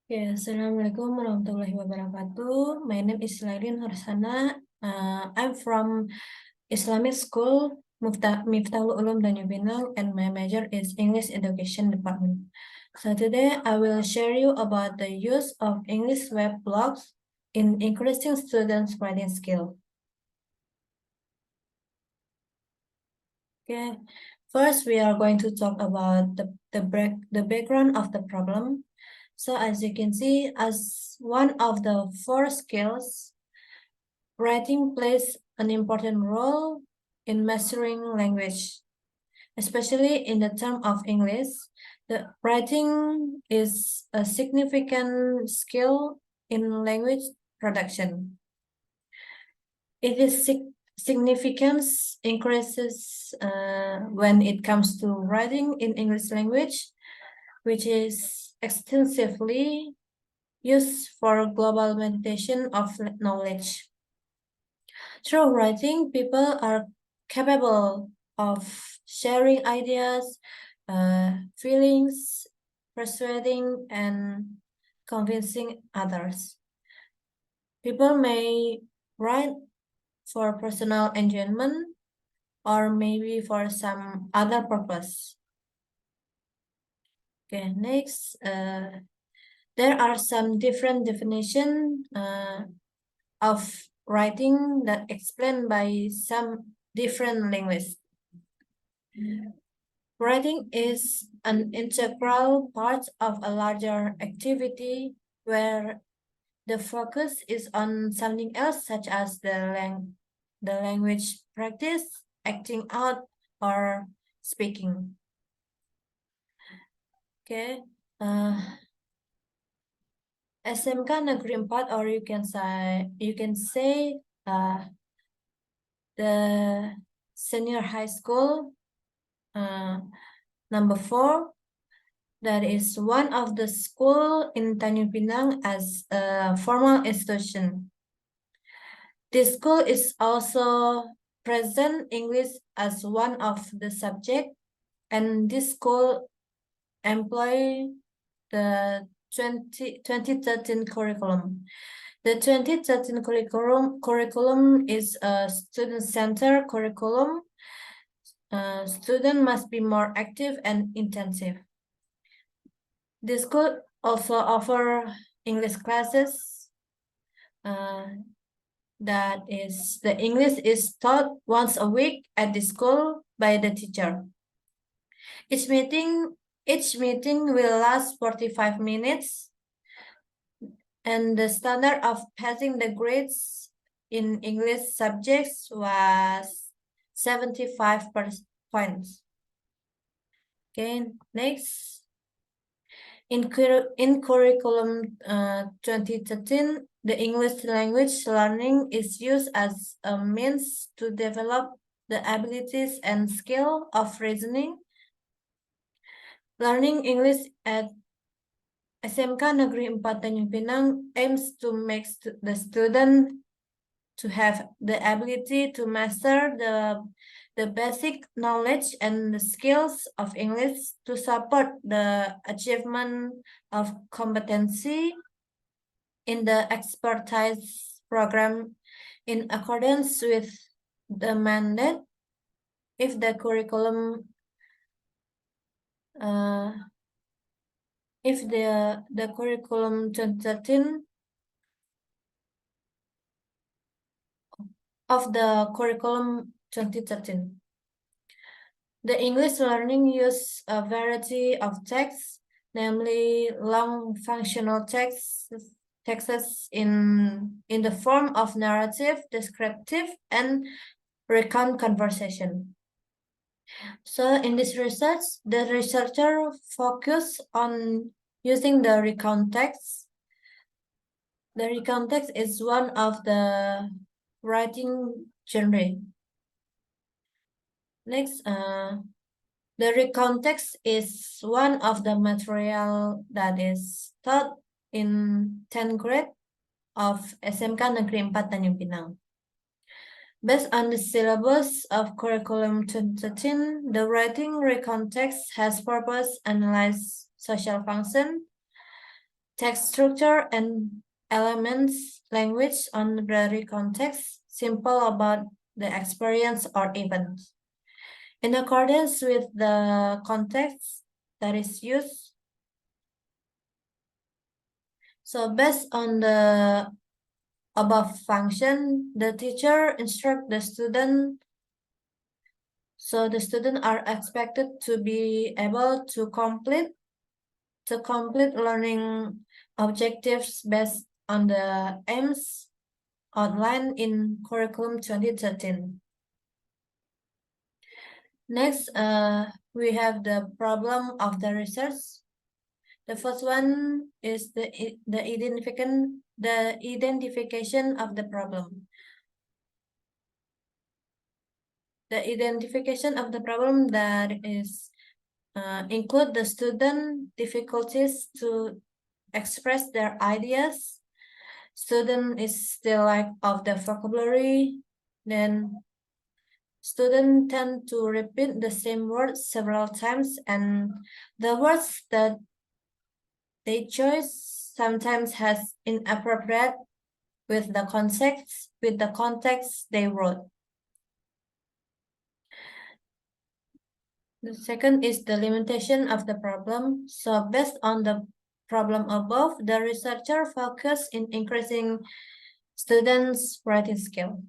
Ya, Assalamualaikum warahmatullahi wabarakatuh. My name is Laily Nurhasanah. I'm from Islamic School, Miftahul Ulum Tanjung Pinang, and my major is English Education Department. So today I will share you about the use of English web blogs in increasing students' writing skill. Okay, first we are going to talk about the background of the problem. So as you can see, as one of the four skills, writing plays an important role in mastering language, especially in the term of English. The writing is a significant skill in language production. It is significance increases when it comes to writing in English language, which is extensively used for global mediation of knowledge. Through writing, people are capable of sharing ideas, feelings, persuading, and convincing others. People may write for personal enjoyment or maybe for some other purpose. Okay, next, there are some different definitions of writing that explained by some different linguists. Writing is an integral part of a larger activity where the focus is on something else, such as the language practice, acting out, or speaking. Okay. SMK Negeri 4, or you can say the senior high school number 4, that is one of the school in Tanjung Pinang as a formal institution. This school is also present English as one of the subject, and this school employ the 2013 curriculum. The 2013 curriculum is a student-centered curriculum. Student must be more active and intensive. This school also offer English classes. That is, the English is taught once a week at the school by the teacher. Each meeting will last 45 minutes, and the standard of passing the grades in English subjects was 75 points. Okay, next. In curriculum 2013, the English language learning is used as a means to develop the abilities and skill of reasoning. Learning English at SMK Negeri 4 Tanjung Pinang aims to make the student to have the ability to master the basic knowledge and the skills of English to support the achievement of competency in the expertise program in accordance with the mandate. If the curriculum curriculum 2013 of the curriculum 2013. The English learning use a variety of texts, namely long functional texts in the form of narrative, descriptive, and recount conversation. So in this research, the researcher focused on using the recount text. The recount text is one of the writing genre. Next, the recount text is one of the material that is taught in 10th grade of SMK Negeri 4 Tanjung Pinang. Based on the syllabus of curriculum 2013, the writing recount text has purpose, analyze, social function, text structure and elements, language on very context, simple about the experience or event. In accordance with the context that is used, so based on the above function, the teacher instruct the student. So the students are expected to be able to complete learning objectives based on the aims outlined in curriculum 2013. Next, we have the problem of the research. The first one is the identification of the problem. The identification of the problem that is include the student difficulties to express their ideas. Student is still lack of the vocabulary. Then students tend to repeat the same words several times, and the words that they choose sometimes has inappropriate with the context they wrote. The second is the limitation of the problem. So based on the problem above, the researcher focused in increasing students' writing skill.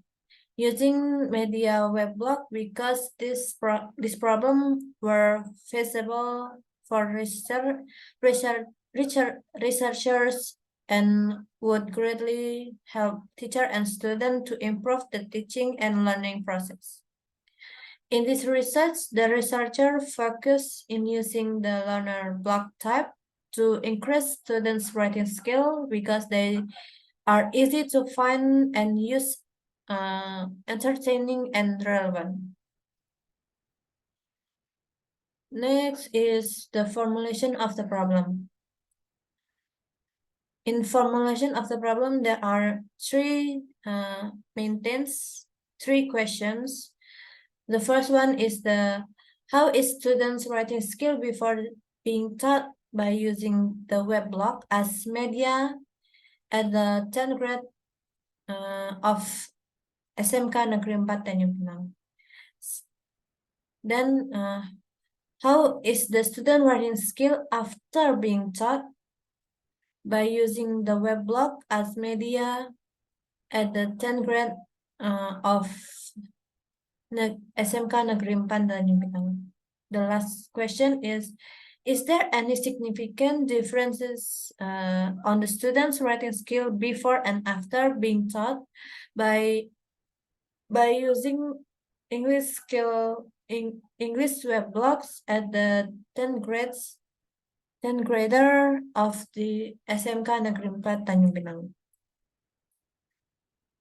Using media weblog because this problem were feasible for researchers and would greatly help teacher and student to improve the teaching and learning process. In this research, the researcher focused in using the learner block type to increase students' writing skill because they are easy to find and use, entertaining and relevant. Next is the formulation of the problem. In formulation of the problem, there are three three questions. The first one is how is students' writing skill before being taught by using the weblog as media at the 10th grade of SMK Negeri 4 Tanjung Pinang. Then, how is the student writing skill after being taught by using the weblog as media at the 10th grade of SMK Negeri 4 Tanjung Pinang? The last question is there any significant differences on the students' writing skill before and after being taught by using English weblogs at the 10th grader of the SMK Negeri 4 Tanjung Pinang?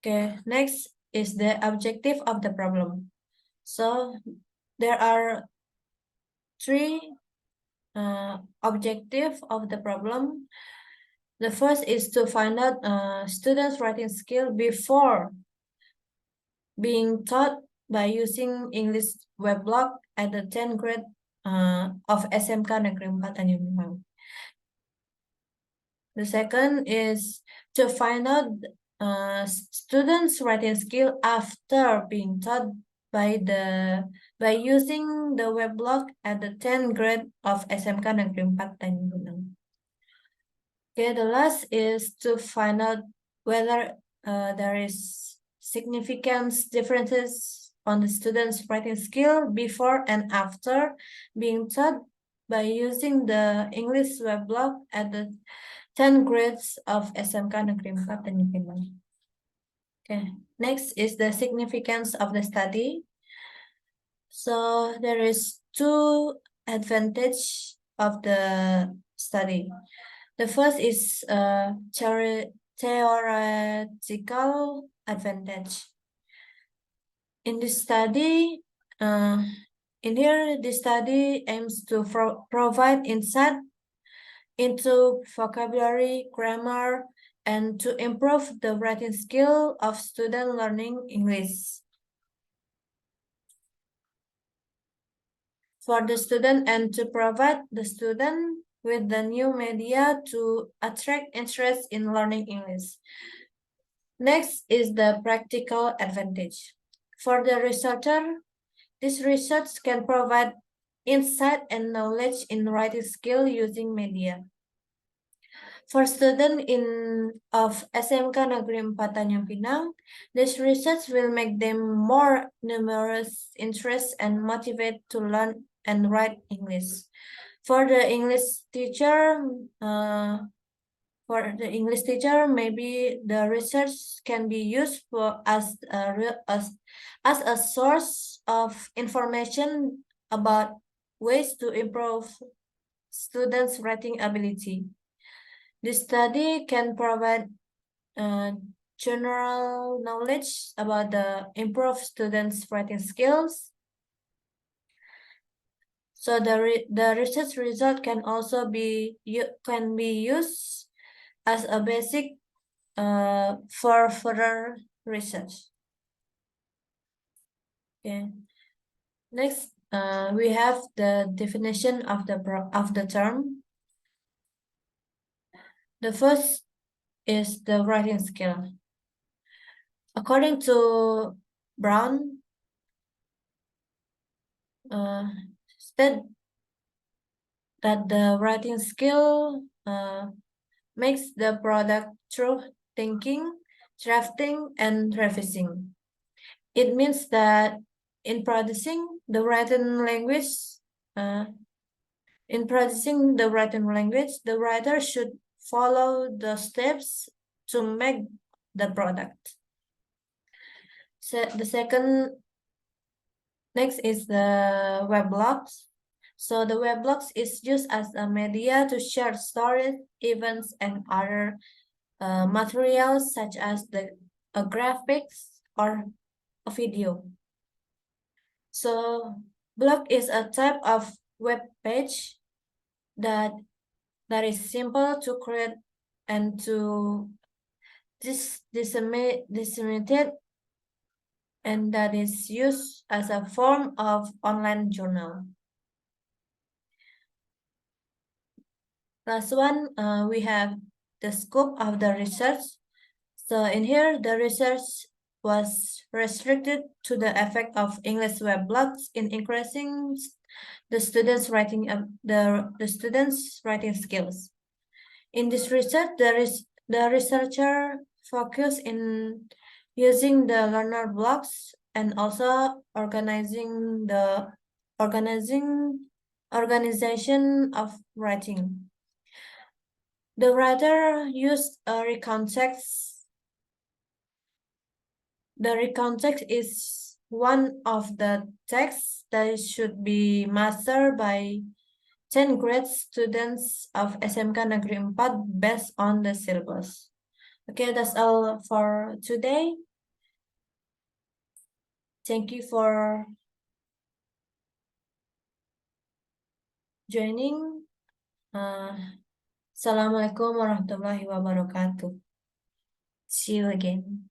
Okay, next is the objective of the problem. So there are three objectives of the problem. The first is to find out students' writing skill before being taught by using English weblog at the 10th grade of SMK Negeri 4 Tanjung Pinang. The second is to find out students' writing skill after being taught by using the weblog at the 10th grade of SMK Negeri 4 Tanjung Pinang. Okay, the last is to find out whether there is significant differences on the students' writing skill before and after being taught by using the English weblog at the 10 grades of SMK Negeri 4 Tanjung Pinang. Okay, next is the significance of the study. So there is two advantage of the study. The first is theoretical advantage. In this study, this study aims to provide insight into vocabulary, grammar, and to improve the writing skill of student learning English. For the student and to provide the student with the new media to attract interest in learning English. Next is the practical advantage. For the researcher, this research can provide insight and knowledge in writing skill using media. For students of SMK Negeri 4 Tanjung Pinang, this research will make them more numerous interests and motivate to learn and write English. For the English teacher, maybe the research can be used as a source of information about ways to improve students' writing ability. This study can provide uh, general knowledge about the improved students' writing skills. So the research result can also be used as a basic for further research. Okay. Next, we have the definition of the term. The first is the writing skill. According to Brown, said that the writing skill makes the product through thinking, drafting, and revising. It means that in producing the written language, the writer should follow the steps to make the product. So the second next is the weblogs. So the weblogs is used as a media to share stories, events, and other materials such as a graphics or a video. So blog is a type of web page that is simple to create and to disseminate, and that is used as a form of online journal. Last one, we have the scope of the research. So in here, the research was restricted to the effect of English weblogs in increasing the students' writing skills. In this research, the researcher focused in using the learner blogs and also organization of writing. The writer used a recontext. The recontext is one of the texts that should be mastered by 10 grade students of SMK Negeri 4 based on the syllabus. Okay, that's all for today. Thank you for joining. Assalamualaikum warahmatullahi wabarakatuh. See you again.